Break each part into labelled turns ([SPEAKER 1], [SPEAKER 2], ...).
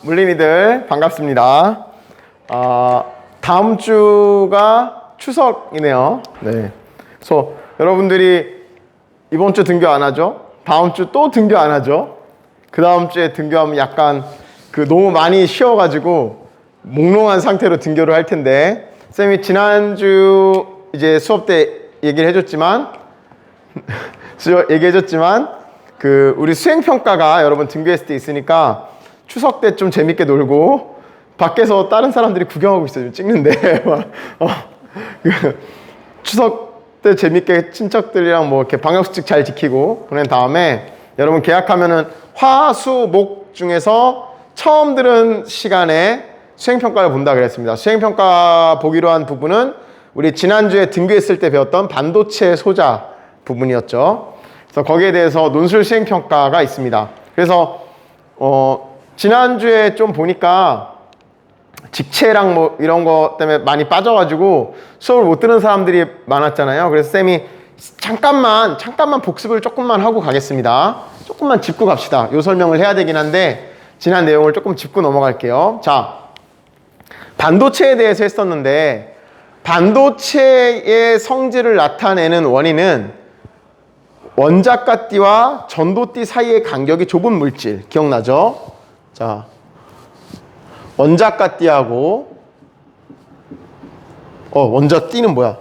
[SPEAKER 1] 물린이들 반갑습니다. 다음 주가 추석이네요. 네. 그래서 여러분들이 이번 주 등교 안 하죠? 다음 주 또 등교 안 하죠? 그 다음 주에 등교하면 약간 너무 많이 쉬어가지고 몽롱한 상태로 등교를 할 텐데, 쌤이 지난주 이제 수업 때 얘기를 해줬지만 우리 수행평가가 여러분 등교했을 때 있으니까 추석 때 좀 재밌게 놀고 밖에서 다른 사람들이 구경하고 있어요. 찍는데 추석 때 재밌게 친척들이랑 뭐 이렇게 방역수칙 잘 지키고 보낸 다음에 여러분 계약하면은 화, 수, 목 중에서 처음 들은 시간에 수행평가를 본다 그랬습니다. 수행평가 보기로 한 부분은 우리 지난주에 등교했을 때 배웠던 반도체 소자 부분이었죠. 그래서 거기에 대해서 논술 수행평가가 있습니다. 그래서 지난주에 좀 보니까 직채랑 뭐 이런 거 때문에 많이 빠져가지고 수업을 못 들은 사람들이 많았잖아요. 그래서 쌤이 잠깐만 복습을 조금만 하고 가겠습니다. 조금만 짚고 갑시다. 요 설명을 해야 되긴 한데 지난 내용을 조금 짚고 넘어갈게요. 자, 반도체에 대해서 했었는데, 반도체의 성질을 나타내는 원인은 원자가띠와 전도띠 사이의 간격이 좁은 물질, 기억나죠? 자, 원자가띠하고 원자띠는 뭐야?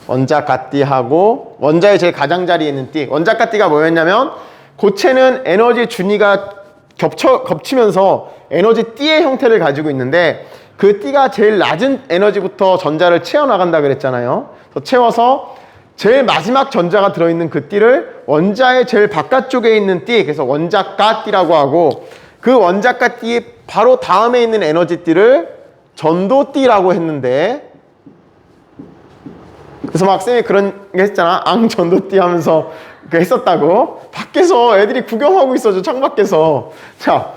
[SPEAKER 1] 원자가띠하고 원자의 제일 가장자리에 있는 띠. 원자가띠가 뭐였냐면 고체는 에너지 준위가 겹치면서 에너지 띠의 형태를 가지고 있는데, 그 띠가 제일 낮은 에너지부터 전자를 채워나간다 그랬잖아요. 그래서 채워서 제일 마지막 전자가 들어있는 그 띠를 원자의 제일 바깥쪽에 있는 띠, 그래서 원자가띠라고 하고, 그 원자가띠 바로 다음에 있는 에너지 띠를 전도띠라고 했는데, 그래서 막 쌤이 그런 게 했잖아. 전도띠 하면서 했었다고. 밖에서 애들이 구경하고 있어죠. 창밖에서. 자,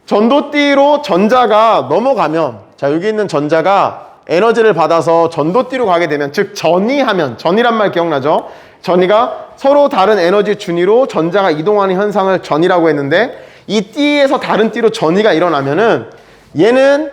[SPEAKER 1] 전도띠로 전자가 넘어가면, 자, 여기 있는 전자가 에너지를 받아서 전도띠로 가게 되면, 즉 전이하면, 전이란 말 기억나죠? 전이가 서로 다른 에너지 준위로 전자가 이동하는 현상을 전이라고 했는데, 이 띠에서 다른 띠로 전이가 일어나면은 얘는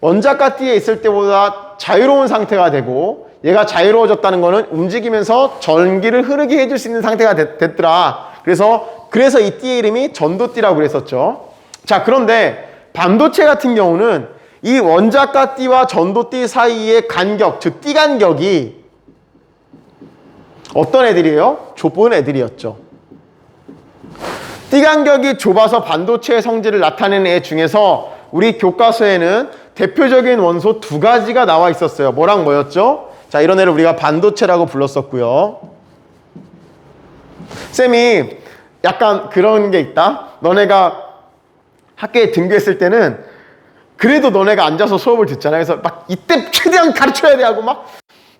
[SPEAKER 1] 원자가 띠에 있을 때보다 자유로운 상태가 되고, 얘가 자유로워졌다는 거는 움직이면서 전기를 흐르게 해줄 수 있는 상태가 됐더라. 그래서 이 띠의 이름이 전도띠라고 그랬었죠. 자, 그런데 반도체 같은 경우는 이 원자가 띠와 전도띠 사이의 간격, 즉 띠 간격이 어떤 애들이에요? 좁은 애들이었죠. 띠 간격이 좁아서 반도체의 성질을 나타내는 애 중에서 우리 교과서에는 대표적인 원소 두 가지가 나와 있었어요. 뭐랑 뭐였죠? 자, 이런 애를 우리가 반도체라고 불렀었고요. 쌤이 약간 그런 게 있다. 너네가 학교에 등교했을 때는 그래도 너네가 앉아서 수업을 듣잖아요. 그래서 막 이때 최대한 가르쳐야 돼 하고 막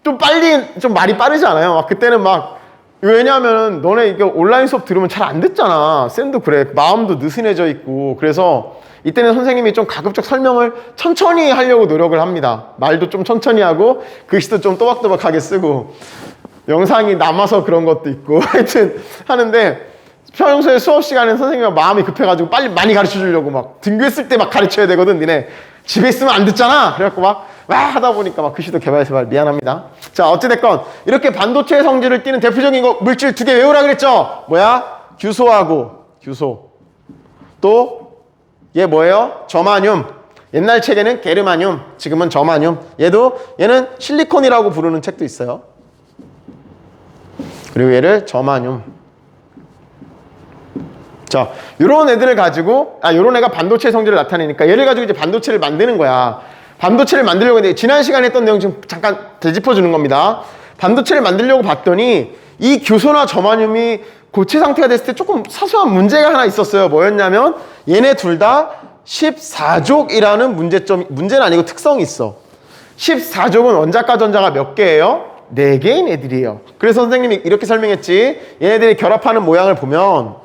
[SPEAKER 1] 좀 빨리, 좀 말이 빠르지 않아요? 막 그때는 막, 왜냐하면 너네 이게 온라인 수업 들으면 잘 안 듣잖아. 쌤도 그래. 마음도 느슨해져 있고. 그래서 이때는 선생님이 좀 가급적 설명을 천천히 하려고 노력을 합니다. 말도 좀 천천히 하고 글씨도 좀 또박또박하게 쓰고 영상이 남아서 그런 것도 있고 하여튼 하는데, 평소에 수업 시간에 선생님이 마음이 급해가지고 빨리 많이 가르쳐 주려고 막 등교했을 때 막 가르쳐야 되거든. 니네 집에 있으면 안 듣잖아. 그래갖고 막 하다 보니까 막 글씨도 개발해서 미안합니다. 자, 어찌됐건 이렇게 반도체의 성질을 띠는 대표적인 물질 두 개 외우라 그랬죠. 뭐야? 규소하고 규소. 또 얘 뭐예요? 저마늄. 옛날 책에는 게르마늄, 지금은 저마늄. 얘는 실리콘이라고 부르는 책도 있어요. 그리고 얘를 저마늄. 자, 요런 애들을 가지고, 요런 애가 반도체 성질을 나타내니까 얘를 가지고 이제 반도체를 만드는 거야. 반도체를 만들려고 했는데, 지난 시간에 했던 내용 지금 잠깐 되짚어 주는 겁니다. 반도체를 만들려고 봤더니 이 규소나 저마늄이 고체 상태가 됐을 때 조금 사소한 문제가 하나 있었어요. 뭐였냐면 얘네 둘 다 14족이라는 문제는 아니고 특성이 있어. 14족은 원자가 전자가 몇 개예요? 4개인 애들이에요. 그래서 선생님이 이렇게 설명했지. 얘네들이 결합하는 모양을 보면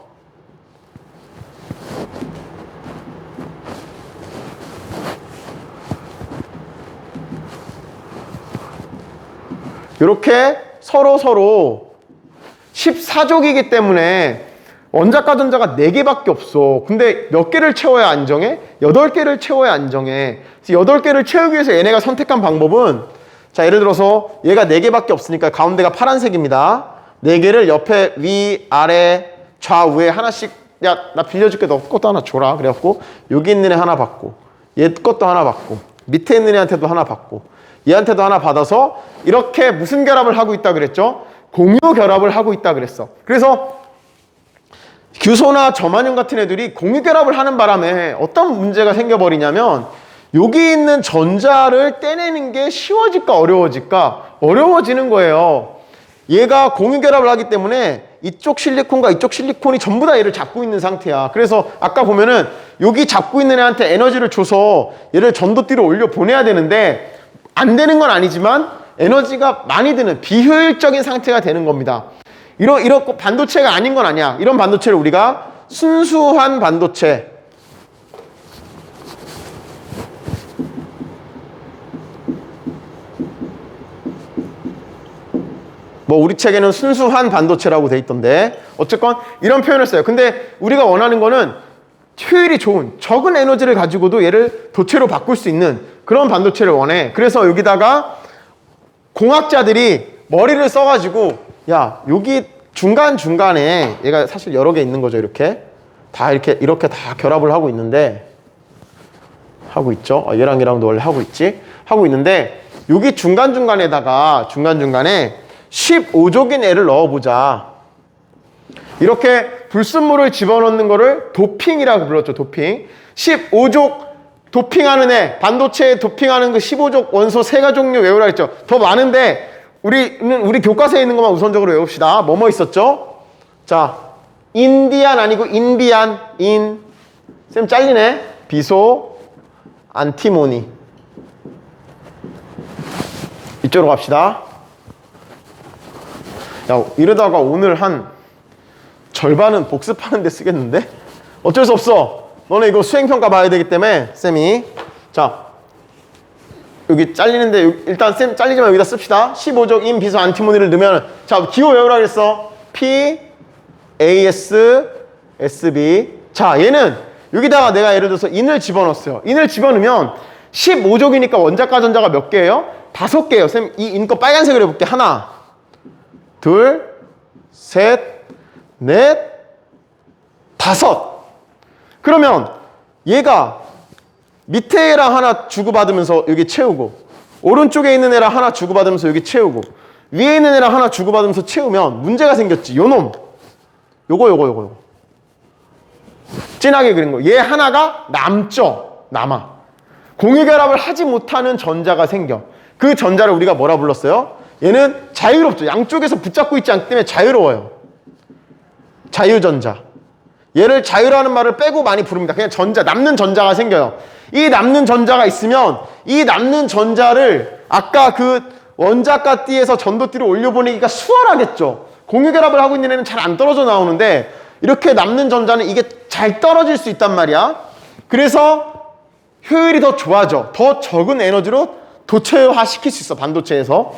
[SPEAKER 1] 이렇게 서로 14족이기 때문에 원자과 전자가 4개밖에 없어. 근데 몇 개를 채워야 안정해? 8개를 채워야 안정해. 8개를 채우기 위해서 얘네가 선택한 방법은, 자, 예를 들어서 얘가 4개밖에 없으니까 가운데가 파란색입니다. 4개를 옆에 위, 아래, 좌우에 하나씩, 야, 나 빌려줄게. 너 것도 하나 줘라. 그래갖고 여기 있는 애 하나 받고, 얘 것도 하나 받고, 밑에 있는 애한테도 하나 받고, 얘한테도 하나 받아서 이렇게 무슨 결합을 하고 있다 그랬죠? 공유 결합을 하고 있다 그랬어. 그래서 규소나 점안형 같은 애들이 공유 결합을 하는 바람에 어떤 문제가 생겨버리냐면, 여기 있는 전자를 떼내는 게 쉬워질까 어려워질까? 어려워지는 거예요. 얘가 공유 결합을 하기 때문에 이쪽 실리콘과 이쪽 실리콘이 전부 다 얘를 잡고 있는 상태야. 그래서 아까 보면은 여기 잡고 있는 애한테 에너지를 줘서 얘를 전도띠로 올려 보내야 되는데, 안 되는 건 아니지만 에너지가 많이 드는 비효율적인 상태가 되는 겁니다. 이런 반도체가 아닌 건 아니야. 이런 반도체를 우리가 순수한 반도체, 뭐 우리 책에는 순수한 반도체라고 돼 있던데, 어쨌건 이런 표현을 써요. 근데 우리가 원하는 거는 효율이 좋은, 적은 에너지를 가지고도 얘를 도체로 바꿀 수 있는 그런 반도체를 원해. 그래서 여기다가 공학자들이 머리를 써가지고, 야, 여기 중간중간에 얘가 사실 여러 개 있는 거죠. 이렇게 다 결합을 하고 있는데, 하고 있죠. 얘랑 얘랑도 원래 하고 있지. 하고 있는데, 여기 중간중간에 15족인 애를 넣어보자. 이렇게 불순물을 집어넣는 거를 도핑이라고 불렀죠. 도핑. 15족 도핑하는 애, 반도체에 도핑하는 그 15족 원소 3가 종류 외우라 했죠. 더 많은데 우리 교과서에 있는 것만 우선적으로 외웁시다. 뭐뭐 있었죠? 자, 인디안 아니고 인비안. 쌤 잘리네. 비소, 안티모니. 이쪽으로 갑시다. 야, 이러다가 오늘 한 절반은 복습하는 데 쓰겠는데? 어쩔 수 없어. 너네 이거 수행평가 봐야 되기 때문에 쌤이, 자, 여기 잘리는데 일단 쌤 잘리지만 여기다 씁시다. 15족 인 비소 안티모니를 넣으면, 자, 기호 외우라 그랬어. P, AS, SB. 자, 얘는 여기다가 내가 예를 들어서 인을 집어넣었어요. 인을 집어넣으면 15족이니까 원자과 전자가 몇 개예요? 5개예요. 쌤 이 인 거 빨간색으로 해볼게. 하나, 둘, 셋, 넷, 5. 그러면 얘가 밑에 애랑 하나 주고받으면서 여기 채우고, 오른쪽에 있는 애랑 하나 주고받으면서 여기 채우고, 위에 있는 애랑 하나 주고받으면서 채우면 문제가 생겼지. 요놈. 요거. 진하게 그린 거. 얘 하나가 남아. 공유결합을 하지 못하는 전자가 생겨. 그 전자를 우리가 뭐라 불렀어요? 얘는 자유롭죠. 양쪽에서 붙잡고 있지 않기 때문에 자유로워요. 자유전자. 얘를 자유라는 말을 빼고 많이 부릅니다. 그냥 전자, 남는 전자가 생겨요. 이 남는 전자가 있으면 이 남는 전자를 아까 그 원자과 띠에서 전도띠로 올려보내기가 수월하겠죠. 공유결합을 하고 있는 애는 잘 안 떨어져 나오는데, 이렇게 남는 전자는 이게 잘 떨어질 수 있단 말이야. 그래서 효율이 더 좋아져. 더 적은 에너지로 도체화 시킬 수 있어, 반도체에서.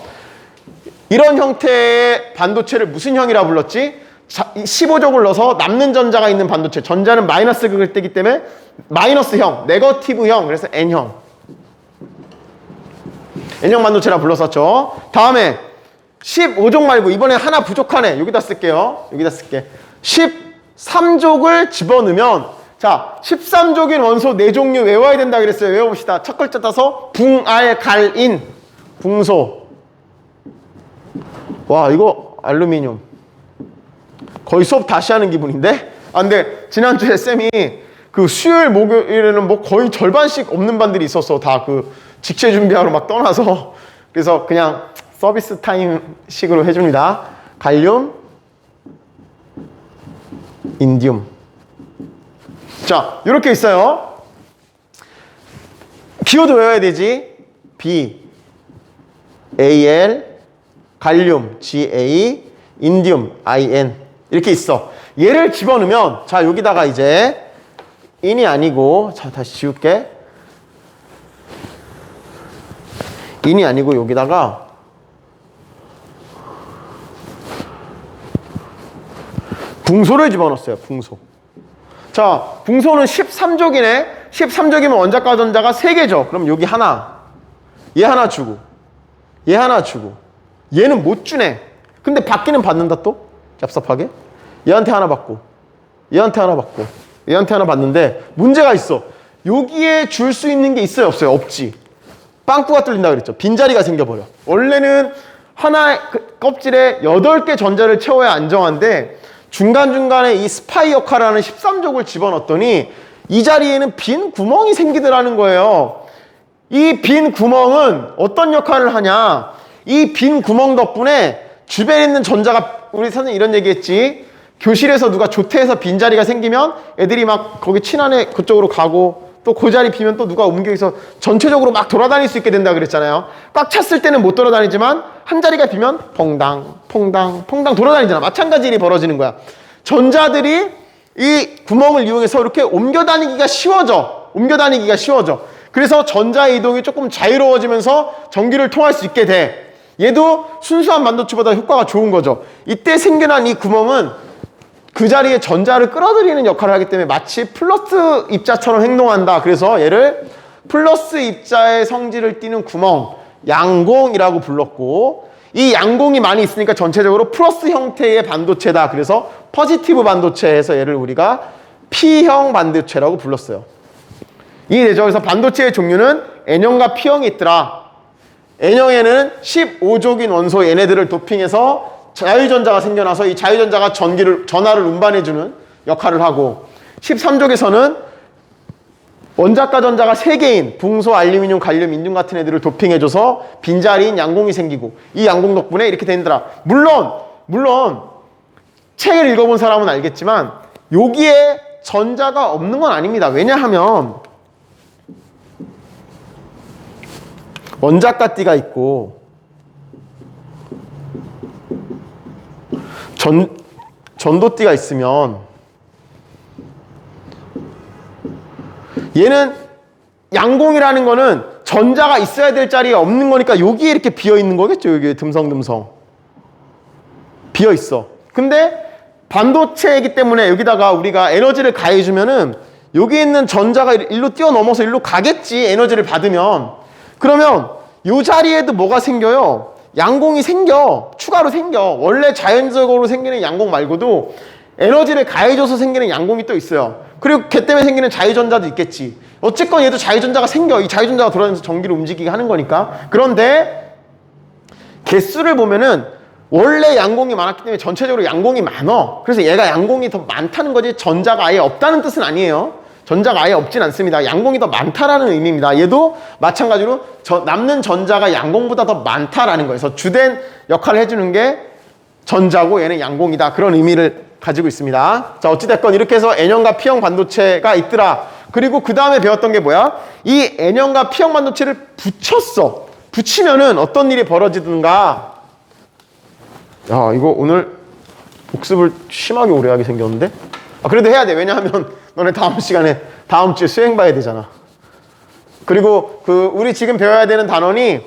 [SPEAKER 1] 이런 형태의 반도체를 무슨 형이라 불렀지? 15족을 넣어서 남는 전자가 있는 반도체. 전자는 마이너스 극을 떼기 때문에 마이너스형, 네거티브형, 그래서 N형. N형 반도체라 불렀었죠. 다음에 15족 말고 이번에 하나 부족하네. 여기다 쓸게요. 13족을 집어넣으면, 자, 13족인 원소 4종류 외워야 된다 그랬어요. 외워봅시다. 첫 글자 따서 붕알갈인, 붕소. 와, 이거 알루미늄. 거의 수업 다시 하는 기분인데? 아, 근데 지난주에 쌤이 그 수요일 목요일에는 뭐 거의 절반씩 없는 반들이 있었어. 다 그 직체 준비하러 막 떠나서. 그래서 그냥 서비스 타임 식으로 해줍니다. 갈륨, 인디움. 자, 이렇게 있어요. 기호도 외워야 되지. B, AL, 갈륨, GA, 인디움, IN. 이렇게 있어. 얘를 집어넣으면, 자, 여기다가 이제 인이 아니고, 자, 다시 지울게. 인이 아니고 여기다가 붕소를 집어넣었어요. 붕소. 자, 붕소는 13족이네. 13족이면 원자과 전자가 3개죠. 그럼 여기 하나, 얘 하나 주고, 얘 하나 주고, 얘는 못 주네. 근데 받기는 받는다 또? 얍삽하게. 얘한테 하나 받고, 얘한테 하나 받고, 얘한테 하나 받는데 문제가 있어. 여기에 줄 수 있는 게 있어요? 없어요? 없지. 빵꾸가 뚫린다 그랬죠. 빈자리가 생겨버려. 원래는 하나의 껍질에 8개 전자를 채워야 안정한데 중간중간에 이 스파이 역할을 하는 13족을 집어넣었더니 이 자리에는 빈 구멍이 생기더라는 거예요. 이 빈 구멍은 어떤 역할을 하냐? 이 빈 구멍 덕분에 주변에 있는 전자가, 우리 선생님 이런 얘기했지. 교실에서 누가 조퇴해서 빈자리가 생기면 애들이 막 거기 친한애 그쪽으로 가고 또 그 자리 비면 또 누가 옮겨서 전체적으로 막 돌아다닐 수 있게 된다 그랬잖아요. 꽉 찼을 때는 못 돌아다니지만 한 자리가 비면 퐁당 퐁당 퐁당 돌아다니잖아. 마찬가지 일이 벌어지는 거야. 전자들이 이 구멍을 이용해서 이렇게 옮겨 다니기가 쉬워져. 그래서 전자의 이동이 조금 자유로워지면서 전기를 통할 수 있게 돼. 얘도 순수한 반도체보다 효과가 좋은 거죠. 이때 생겨난 이 구멍은 그 자리에 전자를 끌어들이는 역할을 하기 때문에 마치 플러스 입자처럼 행동한다. 그래서 얘를 플러스 입자의 성질을 띠는 구멍, 양공이라고 불렀고, 이 양공이 많이 있으니까 전체적으로 플러스 형태의 반도체다. 그래서 포지티브 반도체에서 얘를 우리가 P형 반도체라고 불렀어요. 이 내적에서 반도체의 종류는 N형과 P형이 있더라. N형에는 15족인 원소 얘네들을 도핑해서 자유전자가 생겨나서 이 자유전자가 전하를 운반해주는 역할을 하고, 13족에서는 원자과 전자가 3개인 붕소, 알루미늄, 갈륨, 인중 같은 애들을 도핑해줘서 빈자리인 양공이 생기고, 이 양공 덕분에 이렇게 된다. 물론 책을 읽어본 사람은 알겠지만 여기에 전자가 없는 건 아닙니다. 왜냐하면 원자과 띠가 있고 전도띠가 있으면 얘는 양공이라는 거는 전자가 있어야 될 자리가 없는 거니까 여기에 이렇게 비어 있는 거겠죠. 여기 듬성듬성 비어 있어. 근데 반도체이기 때문에 여기다가 우리가 에너지를 가해주면은 여기 있는 전자가 일로 뛰어넘어서 일로 가겠지. 에너지를 받으면. 그러면 이 자리에도 뭐가 생겨요? 양공이 생겨. 추가로 생겨. 원래 자연적으로 생기는 양공 말고도 에너지를 가해줘서 생기는 양공이 또 있어요. 그리고 걔 때문에 생기는 자유전자도 있겠지. 어쨌건 얘도 자유전자가 생겨. 이 자유전자가 돌아다니면서 전기를 움직이게 하는 거니까. 그런데 개수를 보면은 원래 양공이 많았기 때문에 전체적으로 양공이 많어. 그래서 얘가 양공이 더 많다는 거지 전자가 아예 없다는 뜻은 아니에요. 전자가 아예 없진 않습니다. 양공이 더 많다라는 의미입니다. 얘도 마찬가지로 남는 전자가 양공보다 더 많다라는 거예요. 그래서 주된 역할을 해주는 게 전자고 얘는 양공이다. 그런 의미를 가지고 있습니다. 자, 어찌됐건 이렇게 해서 N형과 P형 반도체가 있더라. 그리고 그 다음에 배웠던 게 뭐야? 이 N형과 P형 반도체를 붙였어. 붙이면은 어떤 일이 벌어지든가. 야, 이거 오늘 복습을 심하게 오래 하게 생겼는데? 아, 그래도 해야 돼. 왜냐하면 너네 다음 시간에 다음 주에 수행 봐야 되잖아. 그리고 우리 지금 배워야 되는 단원이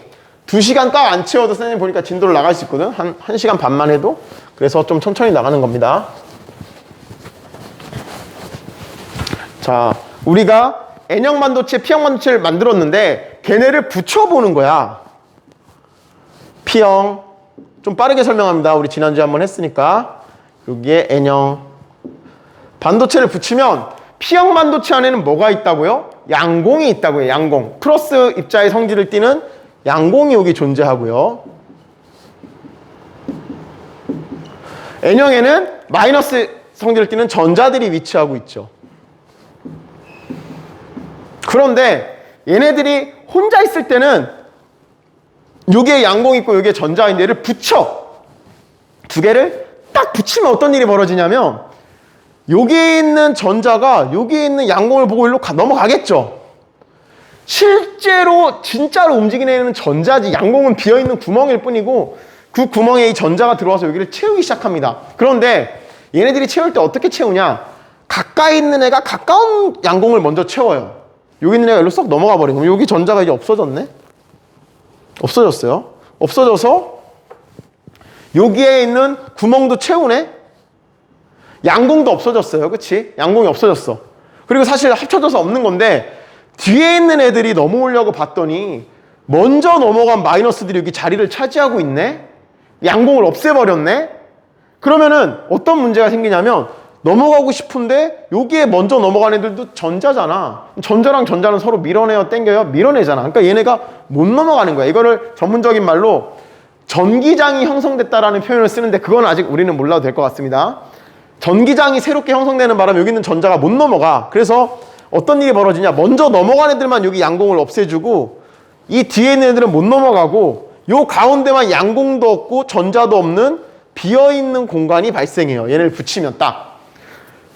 [SPEAKER 1] 2시간 꽉 안 채워도 선생님 보니까 진도를 나갈 수 있거든. 한 1시간 반만 해도. 그래서 좀 천천히 나가는 겁니다. 자, 우리가 N형 반도체, P형 반도체를 만들었는데 걔네를 붙여보는 거야. P형. 좀 빠르게 설명합니다. 우리 지난주에 한번 했으니까. 여기에 N형. 반도체를 붙이면 P형 반도체 안에는 뭐가 있다고요? 양공이 있다고요. 양공. 플러스 입자의 성질을 띠는 양공이 여기 존재하고요. N형에는 마이너스 성질을 띠는 전자들이 위치하고 있죠. 그런데 얘네들이 혼자 있을 때는 여기에 양공이 있고 여기에 전자인데 얘를 붙여. 두 개를 딱 붙이면 어떤 일이 벌어지냐면 여기 있는 전자가 여기 있는 양공을 보고 일로 넘어가겠죠. 실제로 진짜로 움직이는 애는 전자지. 양공은 비어있는 구멍일 뿐이고 그 구멍에 이 전자가 들어와서 여기를 채우기 시작합니다. 그런데 얘네들이 채울 때 어떻게 채우냐? 가까이 있는 애가 가까운 양공을 먼저 채워요. 여기 있는 애가 일로 쏙 넘어가 버린 거면 여기 전자가 이제 없어졌네? 없어졌어요. 없어져서 여기에 있는 구멍도 채우네? 양공도 없어졌어요. 그치? 양공이 없어졌어. 그리고 사실 합쳐져서 없는 건데 뒤에 있는 애들이 넘어오려고 봤더니 먼저 넘어간 마이너스들이 여기 자리를 차지하고 있네? 양공을 없애버렸네? 그러면은 어떤 문제가 생기냐면 넘어가고 싶은데 여기에 먼저 넘어간 애들도 전자잖아. 전자랑 전자는 서로 밀어내요, 땡겨요? 밀어내잖아. 그러니까 얘네가 못 넘어가는 거야. 이거를 전문적인 말로 전기장이 형성됐다라는 표현을 쓰는데 그건 아직 우리는 몰라도 될 것 같습니다. 전기장이 새롭게 형성되는 바람에 여기 있는 전자가 못 넘어가. 그래서 어떤 일이 벌어지냐. 먼저 넘어간 애들만 여기 양공을 없애주고 이 뒤에 있는 애들은 못 넘어가고 요 가운데만 양공도 없고 전자도 없는 비어있는 공간이 발생해요. 얘를 붙이면 딱.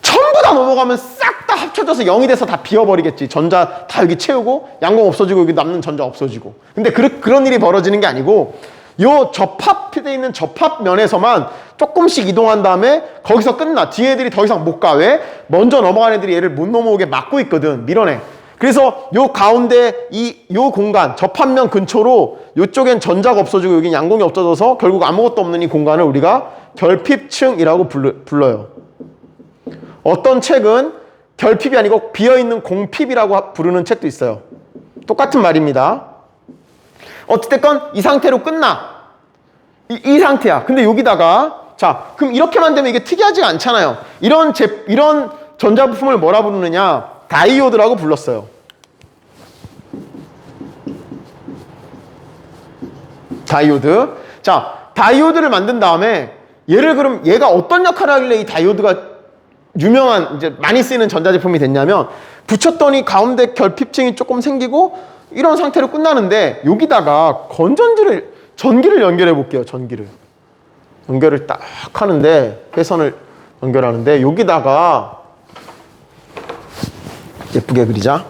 [SPEAKER 1] 전부 다 넘어가면 싹 다 합쳐져서 0이 돼서 다 비워버리겠지. 전자 다 여기 채우고 양공 없어지고 여기 남는 전자 없어지고. 근데 그런 일이 벌어지는 게 아니고 요 접합되어 있는 접합면에서만 조금씩 이동한 다음에 거기서 끝나. 뒤에 애들이 더 이상 못 가. 왜? 먼저 넘어간 애들이 얘를 못 넘어오게 막고 있거든. 밀어내. 그래서 요 가운데 요 공간 접합면 근처로 요쪽엔 전자가 없어지고 여긴 양공이 없어져서 결국 아무것도 없는 이 공간을 우리가 결핍층이라고 불러요. 어떤 책은 결핍이 아니고 비어있는 공핍이라고 부르는 책도 있어요. 똑같은 말입니다. 어찌됐건 이 상태로 끝나. 이 상태야. 근데 여기다가 자 그럼 이렇게만 되면 이게 특이하지가 않잖아요. 이런 전자 부품을 뭐라 부르느냐? 다이오드라고 불렀어요. 다이오드. 자, 다이오드를 만든 다음에 그럼 얘가 어떤 역할을 하길래 이 다이오드가 유명한 이제 많이 쓰이는 전자제품이 됐냐면 붙였더니 가운데 결핍층이 조금 생기고 이런 상태로 끝나는데 여기다가 전기를 연결해 볼게요. 연결을 딱 하는데 회선을 연결하는데 여기다가 예쁘게 그리자.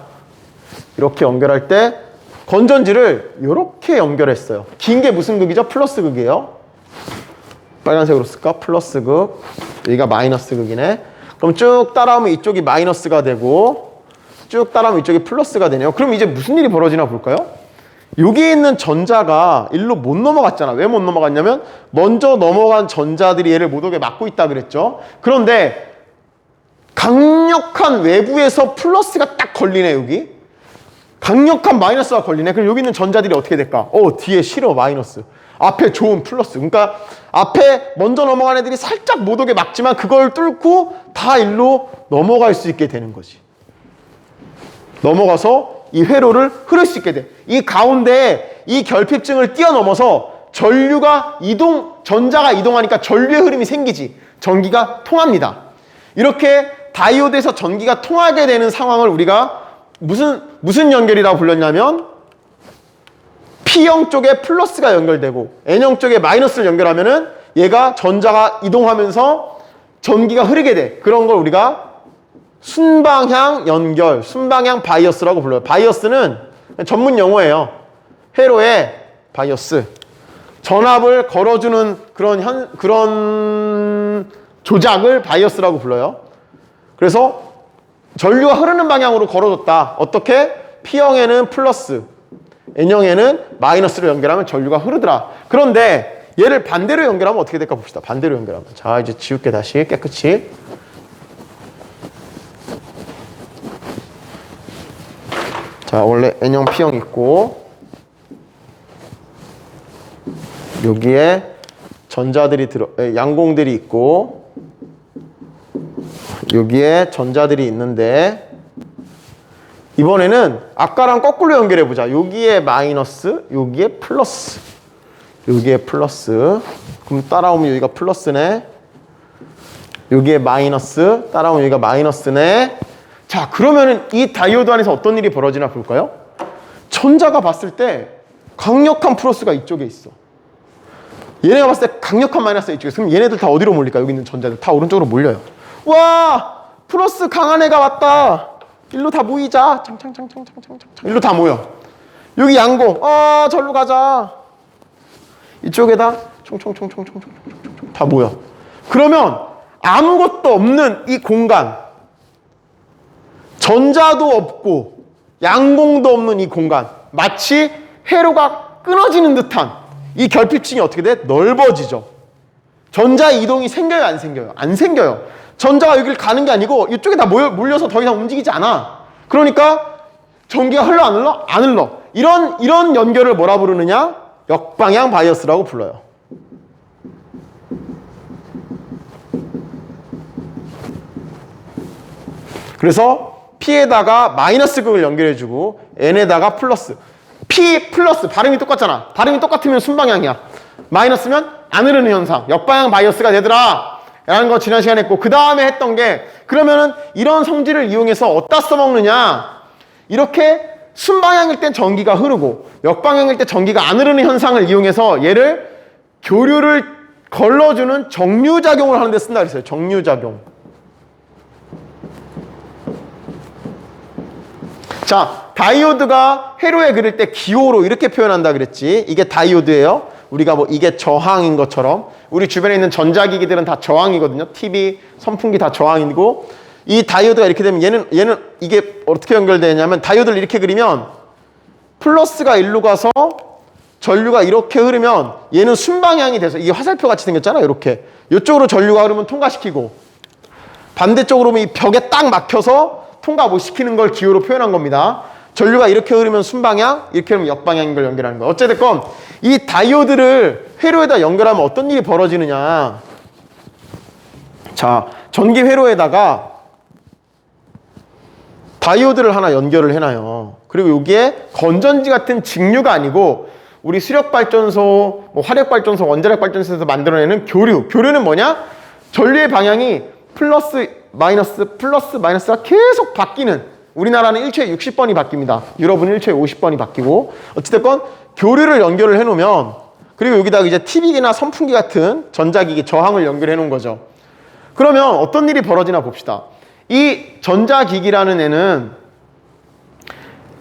[SPEAKER 1] 이렇게 연결할 때 건전지를 이렇게 연결했어요. 긴 게 무슨 극이죠? 플러스 극이에요. 빨간색으로 쓸까? 플러스 극. 여기가 마이너스 극이네. 그럼 쭉 따라오면 이쪽이 마이너스가 되고 쭉 따라오면 이쪽이 플러스가 되네요. 그럼 이제 무슨 일이 벌어지나 볼까요? 여기 있는 전자가 일로 못 넘어갔잖아. 왜 못 넘어갔냐면 먼저 넘어간 전자들이 얘를 못 오게 막고 있다 그랬죠. 그런데 강력한 외부에서 플러스가 딱 걸리네. 여기 강력한 마이너스가 걸리네. 그럼 여기 있는 전자들이 어떻게 될까? 뒤에 싫어 마이너스, 앞에 좋은 플러스. 그러니까 앞에 먼저 넘어간 애들이 살짝 못 오게 막지만 그걸 뚫고 다 일로 넘어갈 수 있게 되는 거지. 넘어가서 이 회로를 흐를 수 있게 돼. 이 가운데 이 결핍층을 뛰어넘어서 전자가 이동하니까 전류의 흐름이 생기지. 전기가 통합니다. 이렇게 다이오드에서 전기가 통하게 되는 상황을 우리가 무슨 연결이라고 불렀냐면 P형 쪽에 플러스가 연결되고 N형 쪽에 마이너스를 연결하면은 얘가 전자가 이동하면서 전기가 흐르게 돼. 그런 걸 우리가 순방향 연결, 순방향 바이어스라고 불러요. 바이어스는 전문 용어예요. 회로에 바이어스. 전압을 걸어주는 그런 조작을 바이어스라고 불러요. 그래서 전류가 흐르는 방향으로 걸어줬다. 어떻게? P형에는 플러스, N형에는 마이너스로 연결하면 전류가 흐르더라. 그런데 얘를 반대로 연결하면 어떻게 될까 봅시다. 반대로 연결하면. 자, 이제 지울게 다시 깨끗이. 자, 원래 N형, P형 있고 여기에 전자들이 양공들이 있고 여기에 전자들이 있는데 이번에는 아까랑 거꾸로 연결해 보자. 여기에 마이너스, 여기에 플러스. 여기에 플러스. 그럼 따라오면 여기가 플러스네. 여기에 마이너스, 따라오면 여기가 마이너스네. 자, 그러면은 이 다이오드 안에서 어떤 일이 벌어지나 볼까요? 전자가 봤을 때 강력한 플러스가 이쪽에 있어. 얘네가 봤을 때 강력한 마이너스가 이쪽에 있어. 그럼 얘네들 다 어디로 몰릴까? 여기 있는 전자들 다 오른쪽으로 몰려요. 와! 플러스 강한 애가 왔다. 일로 다 모이자. 창창창창창창창. 일로 다 모여. 여기 양공. 절로 가자. 이쪽에다 총총총총총총총 다 모여. 그러면 아무것도 없는 이 공간, 전자도 없고 양공도 없는 이 공간, 마치 회로가 끊어지는 듯한 이 결핍층이 어떻게 돼? 넓어지죠. 전자 이동이 생겨요, 안 생겨요? 안 생겨요. 전자가 여기를 가는 게 아니고 이쪽에 다 몰려서 더 이상 움직이지 않아. 그러니까 전기가 흘러 안 흘러? 안 흘러. 이런 연결을 뭐라 부르느냐? 역방향 바이어스라고 불러요. 그래서 P에다가 마이너스 극을 연결해주고 N에다가 플러스. P 플러스 발음이 똑같잖아. 발음이 똑같으면 순방향이야. 마이너스면 안 흐르는 현상. 역방향 바이어스가 되더라 라는 거 지난 시간에 했고, 그 다음에 했던 게 그러면은 이런 성질을 이용해서 어디다 써먹느냐. 이렇게 순방향일 땐 전기가 흐르고 역방향일 때 전기가 안 흐르는 현상을 이용해서 얘를 교류를 걸러주는 정류작용을 하는 데 쓴다 그랬어요. 정류작용. 자, 다이오드가 회로에 그릴 때 기호로 이렇게 표현한다 그랬지. 이게 다이오드예요. 우리가 뭐 이게 저항인 것처럼 우리 주변에 있는 전자기기들은 다 저항이거든요. TV, 선풍기 다 저항이고, 이 다이오드가 이렇게 되면 얘는 이게 어떻게 연결되냐면 다이오드를 이렇게 그리면 플러스가 일로 가서 전류가 이렇게 흐르면 얘는 순방향이 돼서 이게 화살표 같이 생겼잖아. 이렇게 이쪽으로 전류가 흐르면 통과시키고, 반대쪽으로 오면 이 벽에 딱 막혀서 통과 못 시키는 걸 기호로 표현한 겁니다. 전류가 이렇게 흐르면 순방향, 이렇게 흐르면 역방향인 걸 연결하는 거야. 어쨌든 이 다이오드를 회로에다 연결하면 어떤 일이 벌어지느냐. 자, 전기 회로에다가 다이오드를 하나 연결을 해놔요. 그리고 여기에 건전지 같은 직류가 아니고 우리 수력발전소, 뭐 화력발전소, 원자력발전소에서 만들어내는 교류. 교류는 뭐냐? 전류의 방향이 플러스, 마이너스가 계속 바뀌는, 우리나라는 1초에 60번이 바뀝니다. 유럽은 1초에 50번이 바뀌고, 어찌됐건 교류를 연결을 해놓으면, 그리고 여기다가 이제 TV기나 선풍기 같은 전자기기 저항을 연결해 놓은 거죠. 그러면 어떤 일이 벌어지나 봅시다. 이 전자기기라는 애는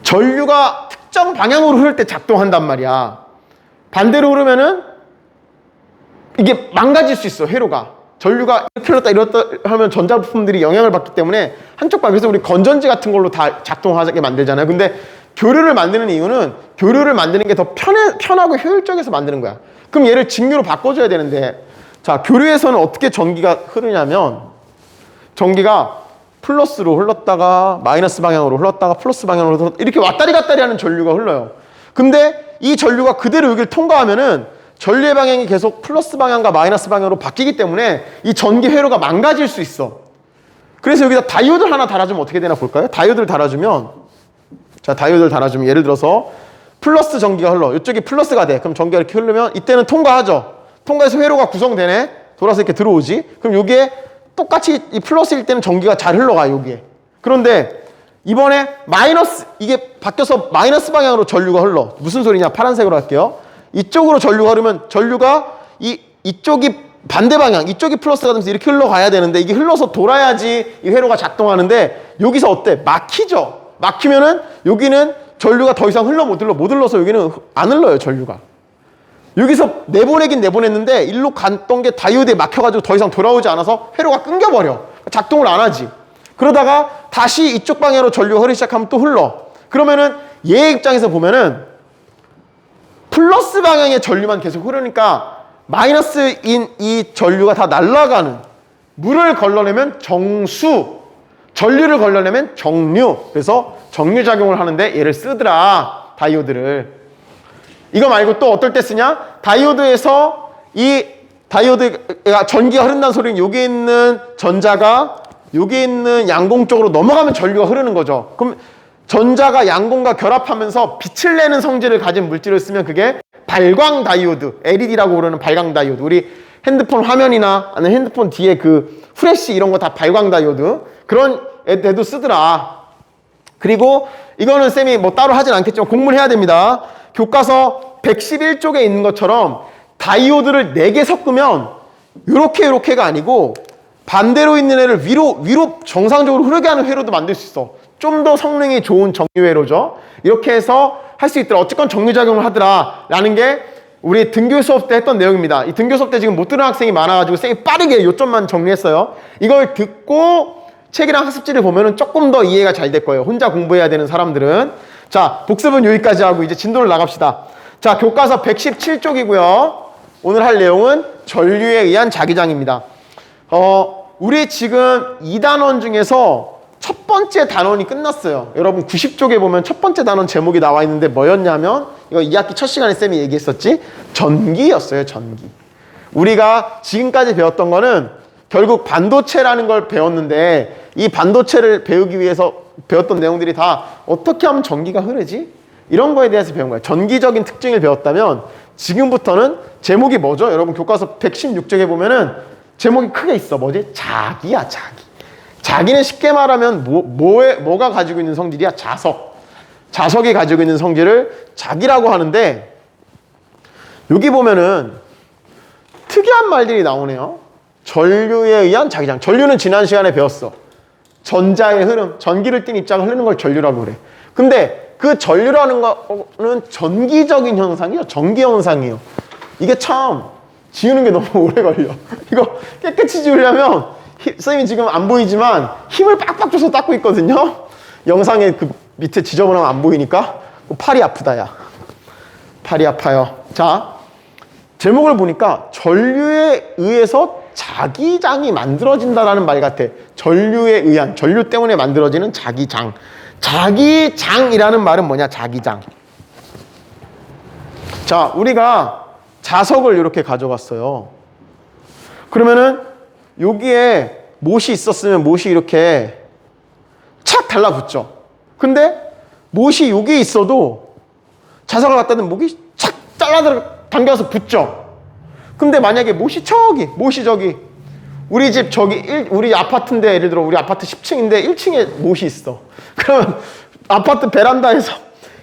[SPEAKER 1] 전류가 특정 방향으로 흐를 때 작동한단 말이야. 반대로 흐르면은 이게 망가질 수 있어, 회로가. 전류가 이렇게 흘렀다 이렇다 하면 전자부품들이 영향을 받기 때문에 한쪽 방, 그래서 우리 건전지 같은 걸로 다 작동하게 만들잖아요. 근데 교류를 만드는 이유는 교류를 만드는 게 더 편하고 효율적에서 만드는 거야. 그럼 얘를 직류로 바꿔줘야 되는데, 자, 교류에서는 어떻게 전기가 흐르냐면 전기가 플러스로 흘렀다가 마이너스 방향으로 흘렀다가 플러스 방향으로 흘렀다가 이렇게 왔다리 갔다리 하는 전류가 흘러요. 근데 이 전류가 그대로 여기를 통과하면은 전류의 방향이 계속 플러스 방향과 마이너스 방향으로 바뀌기 때문에 이 전기 회로가 망가질 수 있어. 그래서 여기다 다이오드를 하나 달아주면 어떻게 되나 볼까요? 다이오드를 달아주면, 자, 다이오드를 달아주면 예를 들어서 플러스 전기가 흘러. 이쪽이 플러스가 돼. 그럼 전기가 이렇게 흐르면 이때는 통과하죠. 통과해서 회로가 구성되네. 돌아서 이렇게 들어오지. 그럼 여기에 똑같이 이 플러스일 때는 전기가 잘 흘러가, 여기에. 그런데 이번에 마이너스, 이게 바뀌어서 마이너스 방향으로 전류가 흘러. 무슨 소리냐? 파란색으로 할게요. 이쪽으로 전류가 흐르면 전류가 이쪽이 반대 방향, 이쪽이 플러스가 되면서 이렇게 흘러가야 되는데 이게 흘러서 돌아야지 이 회로가 작동하는데 여기서 어때? 막히죠? 막히면은 여기는 전류가 더 이상 못 흘러서 여기는 안 흘러요, 전류가. 여기서 내보내긴 내보냈는데 일로 갔던 게 다이오드에 막혀가지고 더 이상 돌아오지 않아서 회로가 끊겨버려. 작동을 안 하지. 그러다가 다시 이쪽 방향으로 전류가 흐르기 시작하면 또 흘러. 그러면은 얘 입장에서 보면은 플러스 방향의 전류만 계속 흐르니까 마이너스인 이 전류가 다 날아가는, 물을 걸러내면 정수, 전류를 걸러내면 정류. 그래서 정류작용을 하는데 얘를 쓰더라, 다이오드를. 이거 말고 또 어떨 때 쓰냐? 다이오드에서 이 다이오드가 전기가 흐른다는 소리는 여기 있는 전자가 여기 있는 양공 쪽으로 넘어가면 전류가 흐르는 거죠. 그럼 전자가 양공과 결합하면서 빛을 내는 성질을 가진 물질을 쓰면 그게 발광 다이오드, LED라고 부르는 발광 다이오드. 우리 핸드폰 화면이나 아니면 핸드폰 뒤에 그 후레쉬 이런 거 다 발광 다이오드. 그런 애도 쓰더라. 그리고 이거는 쌤이 뭐 따로 하진 않겠지만 공부를 해야 됩니다. 교과서 111쪽에 있는 것처럼 다이오드를 4개 섞으면 요렇게가 아니고 반대로 있는 애를 위로 정상적으로 흐르게 하는 회로도 만들 수 있어. 좀 더 성능이 좋은 정류회로죠. 이렇게 해서 할 수 있더라. 어쨌건 정류작용을 하더라 라는 게 우리 등교 수업 때 했던 내용입니다. 이 등교 수업 때 지금 못 들은 학생이 많아가지고 쌤이 빠르게 요점만 정리했어요. 이걸 듣고 책이랑 학습지를 보면은 조금 더 이해가 잘 될 거예요. 혼자 공부해야 되는 사람들은. 자, 복습은 여기까지 하고 이제 진도를 나갑시다. 자, 교과서 117쪽이고요. 오늘 할 내용은 전류에 의한 자기장입니다. 우리 지금 2단원 중에서 첫 번째 단원이 끝났어요. 여러분 90쪽에 보면 첫 번째 단원 제목이 나와 있는데 뭐였냐면 이거 2학기 첫 시간에 쌤이 얘기했었지? 전기였어요. 전기. 우리가 지금까지 배웠던 거는 결국 반도체라는 걸 배웠는데 이 반도체를 배우기 위해서 배웠던 내용들이 다 어떻게 하면 전기가 흐르지? 이런 거에 대해서 배운 거예요. 전기적인 특징을 배웠다면 지금부터는 제목이 뭐죠? 여러분 교과서 116쪽에 보면은 제목이 크게 있어. 뭐지? 자기야, 자기. 자기는 쉽게 말하면 뭐가 가지고 있는 성질이야? 자석. 자석이 가지고 있는 성질을 자기라고 하는데 여기 보면은 특이한 말들이 나오네요. 전류에 의한 자기장. 전류는 지난 시간에 배웠어. 전자의 흐름, 전기를 띤 입자가 흐르는 걸 전류라고 그래. 근데 그 전류라는 거는 전기적인 현상이요. 전기 현상이에요. 이게 참 지우는 게 너무 오래 걸려. 이거 깨끗이 지우려면 선생님이 지금 안 보이지만 힘을 빡빡 줘서 닦고 있거든요. 영상에 그 밑에 지저분하면 안 보이니까 팔이 아프다 야. 팔이 아파요. 자, 제목을 보니까 전류에 의해서 자기장이 만들어진다라는 말 같아. 전류에 의한, 전류 때문에 만들어지는 자기장. 자기장이라는 말은 뭐냐? 자기장. 자, 우리가 자석을 이렇게 가져갔어요. 그러면은 여기에 못이 있었으면 못이 이렇게 착 달라붙죠. 근데 못이 여기 있어도 자석을 갖다 대면 목이 착 당겨서 붙죠. 근데 만약에 못이 저기 우리 집 저기 우리 아파트인데 예를 들어 우리 아파트 10층인데 1층에 못이 있어. 그러면 아파트 베란다에서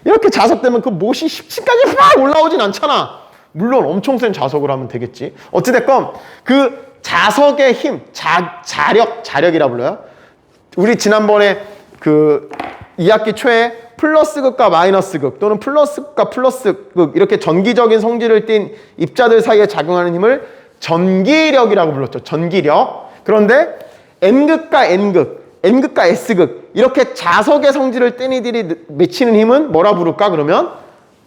[SPEAKER 1] 이렇게 자석되면 그 못이 10층까지 막 올라오진 않잖아. 물론 엄청 센 자석을 하면 되겠지. 어찌됐건 그 자석의 힘, 자력이라 불러요. 우리 지난번에 그 2학기 초에 플러스 극과 마이너스 극 또는 플러스 극과 플러스 극 이렇게 전기적인 성질을 띤 입자들 사이에 작용하는 힘을 전기력이라고 불렀죠. 전기력. 그런데 N극과 N극, N극과 S극 이렇게 자석의 성질을 띤 이들이 미치는 힘은 뭐라 부를까? 그러면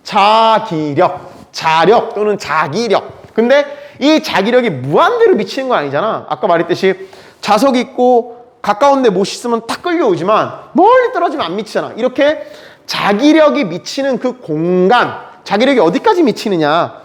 [SPEAKER 1] 자기력, 자력 또는 자기력. 근데 이 자기력이 무한대로 미치는 건 아니잖아. 아까 말했듯이 자석이 있고 가까운데 못이 있으면 탁 끌려오지만 멀리 떨어지면 안 미치잖아. 이렇게 자기력이 미치는 그 공간, 자기력이 어디까지 미치느냐.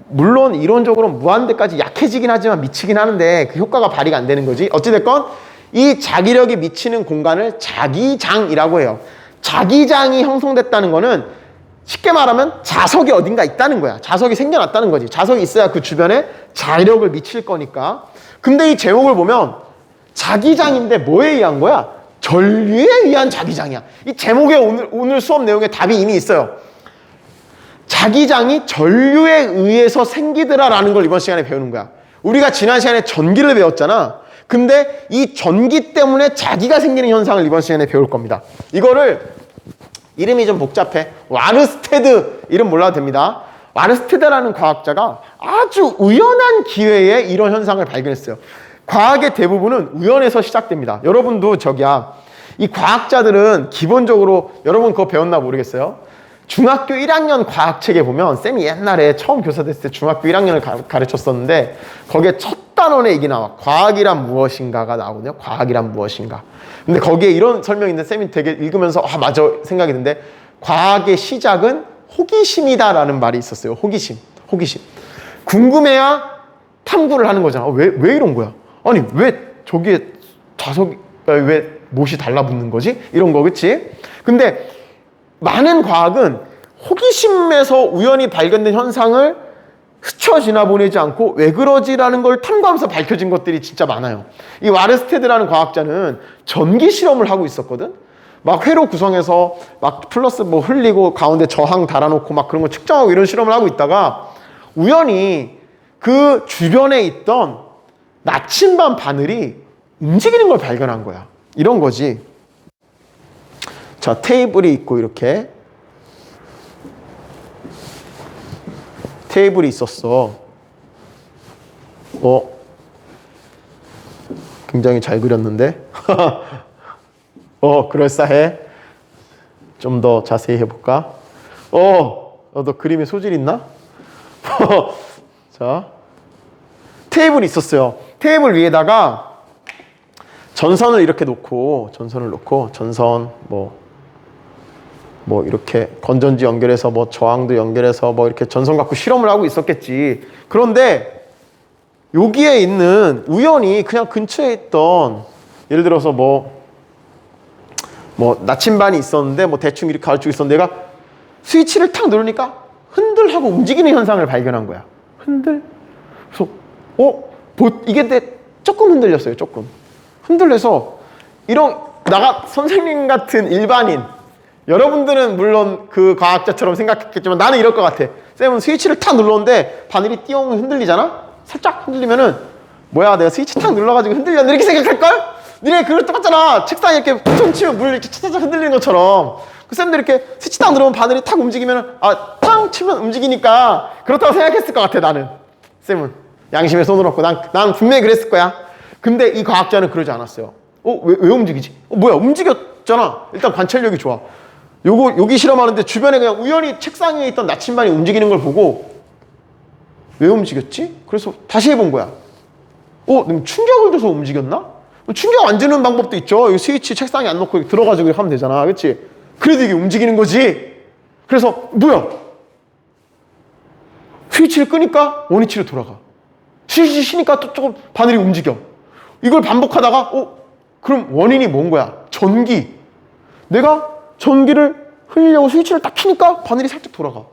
[SPEAKER 1] 물론 이론적으로 무한대까지 약해지긴 하지만 미치긴 하는데 그 효과가 발휘가 안 되는 거지. 어찌됐건 이 자기력이 미치는 공간을 자기장이라고 해요. 자기장이 형성됐다는 거는 쉽게 말하면 자석이 어딘가 있다는 거야. 자석이 생겨났다는 거지. 자석이 있어야 그 주변에 자력을 미칠 거니까. 근데 이 제목을 보면 자기장인데 뭐에 의한 거야? 전류에 의한 자기장이야. 이 제목에 오늘 수업 내용에 답이 이미 있어요. 자기장이 전류에 의해서 생기더라라는 걸 이번 시간에 배우는 거야. 우리가 지난 시간에 전기를 배웠잖아. 근데 이 전기 때문에 자기가 생기는 현상을 이번 시간에 배울 겁니다. 이거를 이름이 좀 복잡해. 와르스테드 이름 몰라도 됩니다. 와르스테드라는 과학자가 아주 우연한 기회에 이런 현상을 발견했어요. 과학의 대부분은 우연에서 시작됩니다. 여러분도 이 과학자들은 기본적으로 여러분 그거 배웠나 모르겠어요. 중학교 1학년 과학책에 보면 쌤이 옛날에 처음 교사됐을 때 중학교 1학년을 가르쳤었는데 거기에 첫 단원에 이게 나와. 과학이란 무엇인가가 나오거든요. 과학이란 무엇인가. 근데 거기에 이런 설명이 있는데 쌤이 되게 읽으면서 맞아 생각이 드는데 과학의 시작은 호기심이다라는 말이 있었어요. 호기심. 궁금해야 탐구를 하는 거잖아. 왜 이런 거야? 아니 왜 저기에 자석이 왜 못이 달라붙는 거지? 이런 거 그치? 근데 많은 과학은 호기심에서 우연히 발견된 현상을 스쳐 지나보내지 않고 왜 그러지라는 걸 탐구하면서 밝혀진 것들이 진짜 많아요. 이 와르스테드라는 과학자는 전기 실험을 하고 있었거든. 막 회로 구성해서 막 플러스 뭐 흘리고 가운데 저항 달아놓고 막 그런 거 측정하고 이런 실험을 하고 있다가 우연히 그 주변에 있던 나침반 바늘이 움직이는 걸 발견한 거야. 이런 거지. 자, 테이블이 있고 이렇게 테이블이 있었어. 굉장히 잘 그렸는데? 그럴싸해. 좀 더 자세히 해볼까? 너 그림에 소질 있나? 자, 테이블이 있었어요. 테이블 위에다가 전선을 이렇게 놓고 전선 뭐 이렇게 건전지 연결해서 뭐 저항도 연결해서 뭐 이렇게 전선 갖고 실험을 하고 있었겠지. 그런데 여기에 있는 우연히 그냥 근처에 있던 예를 들어서 뭐 나침반이 있었는데 뭐 대충 이렇게 가르치고 있었는데 내가 스위치를 탁 누르니까 흔들하고 움직이는 현상을 발견한 거야. 흔들. 그래서 이게 조금 흔들렸어요. 조금 흔들려서 나가 선생님 같은 일반인, 여러분들은 물론 그 과학자처럼 생각했겠지만 나는 이럴 것 같아. 쌤은 스위치를 탁 눌렀는데 바늘이 띠용 흔들리잖아? 살짝 흔들리면은 뭐야 내가 스위치 탁 눌러가지고 흔들렸네 이렇게 생각할걸? 니네 그걸 똑같잖아. 책상에 이렇게 툭 치면 물 이렇게 차차차 흔들리는 것처럼 그 쌤들 이렇게 스위치 탁 누르면 바늘이 탁 움직이면은 탕 치면 움직이니까 그렇다고 생각했을 것 같아. 나는 쌤은 양심에 손을 얹고 난 분명히 그랬을 거야. 근데 이 과학자는 그러지 않았어요. 왜 움직이지? 뭐야 움직였잖아. 일단 관찰력이 좋아. 여기 실험하는데 주변에 그냥 우연히 책상 위에 있던 나침반이 움직이는 걸 보고 왜 움직였지? 그래서 다시 해본 거야. 충격을 줘서 움직였나? 충격 안 주는 방법도 있죠. 여기 스위치 책상에 안 놓고 들어가지고 하면 되잖아. 그렇지? 그래도 이게 움직이는 거지. 그래서 뭐야? 스위치를 끄니까 원위치로 돌아가. 스위치 쉬니까 또 조금 바늘이 움직여. 이걸 반복하다가 그럼 원인이 뭔 거야? 전기. 내가 전기를 흘리려고 스위치를 딱 키니까 바늘이 살짝 돌아가.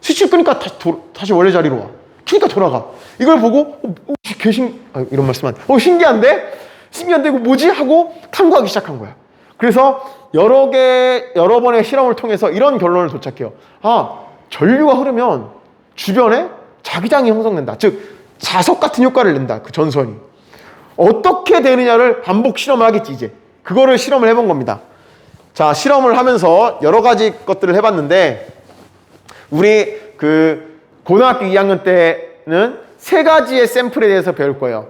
[SPEAKER 1] 스위치를 끄니까 다시 원래 자리로 와. 키니까 돌아가. 이걸 보고 이런 말씀 안 돼. 신기한데 이거 뭐지? 하고 탐구하기 시작한 거야. 그래서 여러 번의 실험을 통해서 이런 결론을 도착해요. 전류가 흐르면 주변에 자기장이 형성된다. 즉 자석 같은 효과를 낸다. 그 전선이. 어떻게 되느냐를 반복 실험을 하겠지 이제. 그거를 실험을 해본 겁니다. 자, 실험을 하면서 여러 가지 것들을 해봤는데 우리 고등학교 2학년 때는 3가지의 샘플에 대해서 배울 거예요.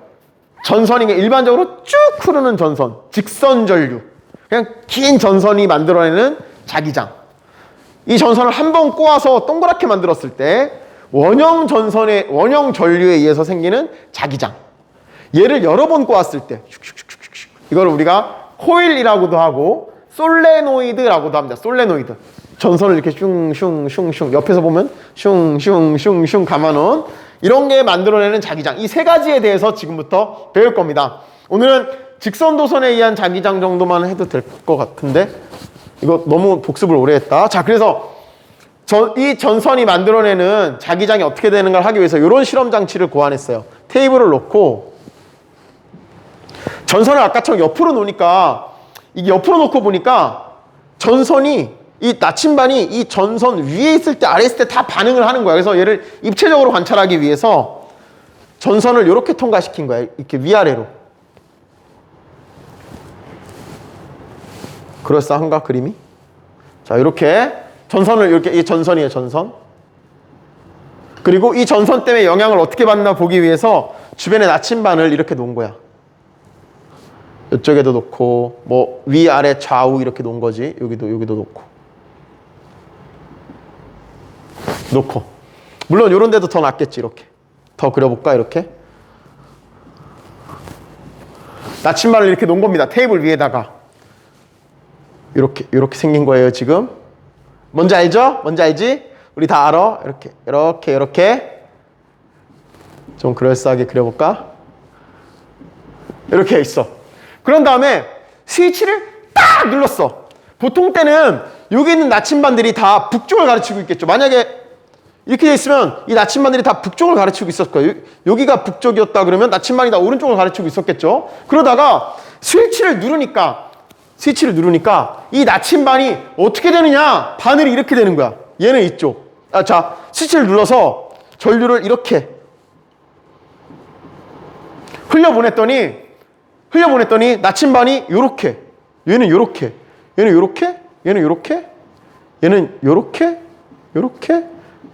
[SPEAKER 1] 전선이 일반적으로 쭉 흐르는 전선, 직선 전류. 그냥 긴 전선이 만들어내는 자기장. 이 전선을 한 번 꼬아서 동그랗게 만들었을 때 원형 전류에 의해서 생기는 자기장. 얘를 여러 번 꼬았을 때 이걸 우리가 코일이라고도 하고 솔레노이드라고도 합니다. 솔레노이드. 전선을 이렇게 슝슝슝슝 옆에서 보면 슝슝슝슝 감아놓은 이런 게 만들어내는 자기장. 이 3가지에 대해서 지금부터 배울 겁니다. 오늘은 직선도선에 의한 자기장 정도만 해도 될 것 같은데 이거 너무 복습을 오래 했다. 자, 그래서 이 전선이 만들어내는 자기장이 어떻게 되는 걸 하기 위해서 이런 실험 장치를 고안했어요. 테이블을 놓고 전선을 아까처럼 옆으로 놓으니까 이게 옆으로 놓고 보니까 전선이 이 나침반이 이 전선 위에 있을 때 아래 있을 때 다 반응을 하는 거야. 그래서 얘를 입체적으로 관찰하기 위해서 전선을 이렇게 통과시킨 거야. 이렇게 위아래로. 그럴싸한가 그림이? 자, 이렇게 전선을 이렇게 이 전선이에요. 전선. 그리고 이 전선 때문에 영향을 어떻게 받나 보기 위해서 주변에 나침반을 이렇게 놓은 거야. 이쪽에도 놓고 뭐 위아래 좌우 이렇게 놓은 거지. 여기도 놓고 물론 이런 데도 더 낫겠지. 이렇게 더 그려볼까? 이렇게 나침반을 이렇게 놓은 겁니다. 테이블 위에다가 이렇게 생긴 거예요. 지금 뭔지 알죠? 뭔지 알지? 우리 다 알아. 이렇게 좀 그럴싸하게 그려볼까? 이렇게 있어. 그런 다음에 스위치를 딱 눌렀어. 보통 때는 여기 있는 나침반들이 다 북쪽을 가르치고 있겠죠. 만약에 이렇게 돼 있으면 이 나침반들이 다 북쪽을 가르치고 있었을 거예요. 여기가 북쪽이었다 그러면 나침반이 다 오른쪽을 가르치고 있었겠죠. 그러다가 스위치를 누르니까 이 나침반이 어떻게 되느냐? 바늘이 이렇게 되는 거야. 얘는 이쪽. 자, 스위치를 눌러서 전류를 이렇게 흘려보냈더니 나침반이 요렇게, 얘는 요렇게, 얘는 요렇게, 얘는 요렇게, 얘는 요렇게, 요렇게,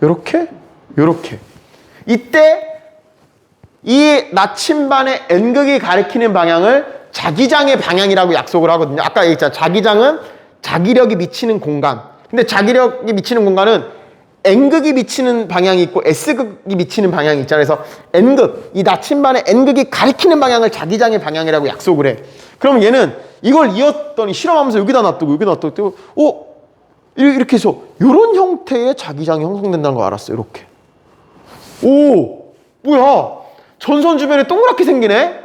[SPEAKER 1] 요렇게, 요렇게. 이때 이 나침반의 N극이 가리키는 방향을 자기장의 방향이라고 약속을 하거든요. 아까 얘기했잖아요. 자기장은 자기력이 미치는 공간. 근데 자기력이 미치는 공간은 N극이 미치는 방향이 있고 S극이 미치는 방향이 있잖아요. 그래서 N극, 이 나침반의 N극이 가리키는 방향을 자기장의 방향이라고 약속을 해. 그럼 얘는 이걸 이었더니 실험하면서 여기다 놔두고 여기다 놔두고 이렇게 해서 이런 형태의 자기장이 형성된다는 걸 알았어요. 이렇게. 오, 뭐야? 전선 주변에 동그랗게 생기네?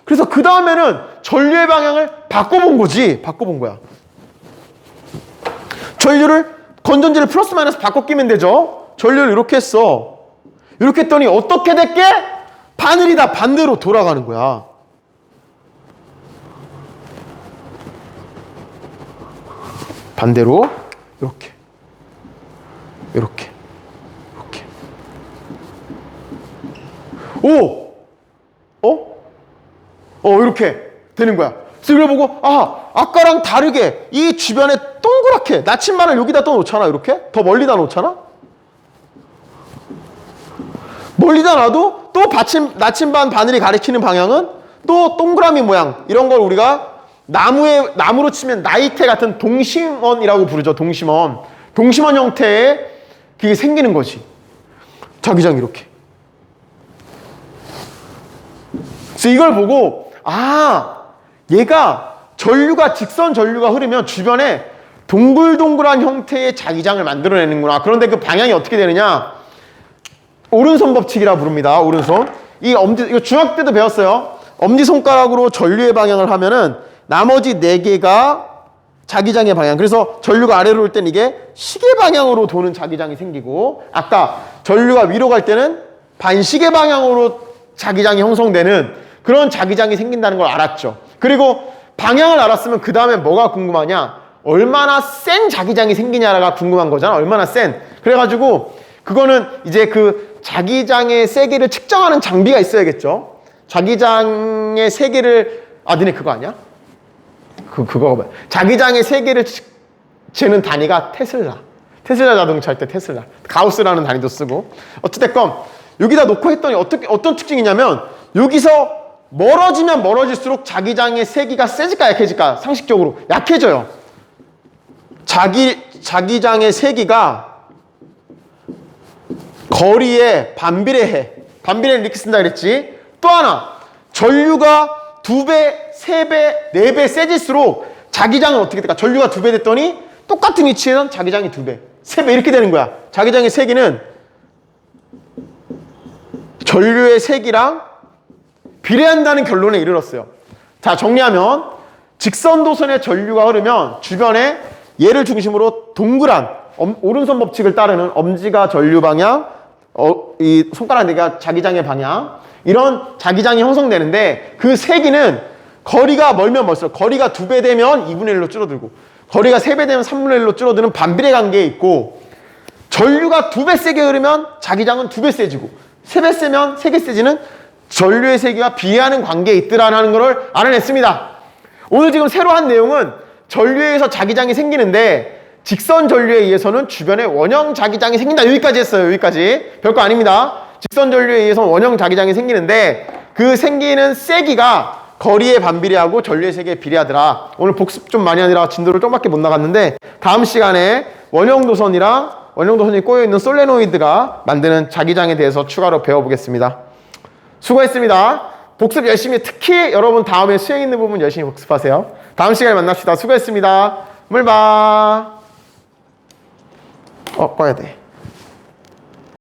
[SPEAKER 1] 그래서 그 다음에는 전류의 방향을 바꿔본 거지. 바꿔본 거야. 전류를, 건전지를 플러스 마이너스 바꿔 끼면 되죠. 전류를 이렇게 했어. 이렇게 했더니 어떻게 됐게? 바늘이 다 반대로 돌아가는 거야. 반대로 이렇게. 이렇게. 이렇게. 이렇게 되는 거야. 그래서 이걸 보고 아까랑 다르게 이 주변에 동그랗게 나침반을 여기다 또 놓잖아. 이렇게 더 멀리다 놓잖아. 멀리다 놔도 또 나침반 바늘이 가리키는 방향은 또 동그라미 모양. 이런 걸 우리가 나무로 치면 나이테 같은 동심원이라고 부르죠. 동심원 형태의 그게 생기는 거지. 자기장 이렇게. 그래서 이걸 보고 얘가 직선 전류가 흐르면 주변에 동글동글한 형태의 자기장을 만들어내는구나. 그런데 그 방향이 어떻게 되느냐? 오른손 법칙이라 부릅니다. 오른손. 이거 중학교 때도 배웠어요. 엄지손가락으로 전류의 방향을 하면은 나머지 4개가 자기장의 방향. 그래서 전류가 아래로 올 때는 이게 시계 방향으로 도는 자기장이 생기고, 아까 전류가 위로 갈 때는 반시계 방향으로 자기장이 형성되는 그런 자기장이 생긴다는 걸 알았죠. 그리고 방향을 알았으면 그 다음에 뭐가 궁금하냐? 얼마나 센 자기장이 생기냐가 궁금한 거잖아. 얼마나 센. 그래가지고 그거는 이제 그 자기장의 세기를 측정하는 장비가 있어야겠죠. 자기장의 세기를 니네 그거 아니야? 그거 봐. 자기장의 세기를 재는 단위가 테슬라 자동차 할 때 테슬라. 가우스라는 단위도 쓰고. 어찌됐건 여기다 놓고 했더니 어떤 특징이냐면, 여기서 멀어지면 멀어질수록 자기장의 세기가 세질까 약해질까? 상식적으로 약해져요. 자기장의 세기가 거리에 반비례해. 반비례는 이렇게 쓴다 그랬지. 또 하나, 전류가 2배, 3배, 4배 세질수록 자기장은 어떻게 될까? 전류가 2배 됐더니 똑같은 위치에는 자기장이 2배, 3배 이렇게 되는 거야. 자기장의 세기는 전류의 세기랑 비례한다는 결론에 이르렀어요. 자, 정리하면 직선도선의 전류가 흐르면 주변에 얘를 중심으로 동그란 오른손 법칙을 따르는 엄지가 전류 방향, 이 손가락 4개가 자기장의 방향, 이런 자기장이 형성되는데, 그 세기는 거리가 멀면 멀수록 거리가 2배 되면 2분의 1로 줄어들고, 거리가 3배 되면 3분의 1로 줄어드는 반비례 관계에 있고, 전류가 2배 세게 흐르면 자기장은 2배 세지고, 3배 세면 3개 세지는 전류의 세기와 비례하는 관계에 있더라는 것을 알아냈습니다. 오늘 지금 새로 한 내용은 전류에 의해서 자기장이 생기는데, 직선 전류에 의해서는 주변에 원형 자기장이 생긴다. 여기까지 했어요. 여기까지. 별거 아닙니다. 직선 전류에 의해서 원형 자기장이 생기는데, 그 생기는 세기가 거리에 반비례하고 전류의 세기에 비례하더라. 오늘 복습 좀 많이 하느라 진도를 좀밖에 못 나갔는데, 다음 시간에 원형도선이 꼬여있는 솔레노이드가 만드는 자기장에 대해서 추가로 배워보겠습니다. 수고했습니다. 복습 열심히, 특히 여러분 다음에 수행 있는 부분 열심히 복습하세요. 다음 시간에 만납시다. 수고했습니다. 물봐. 꺼야 돼.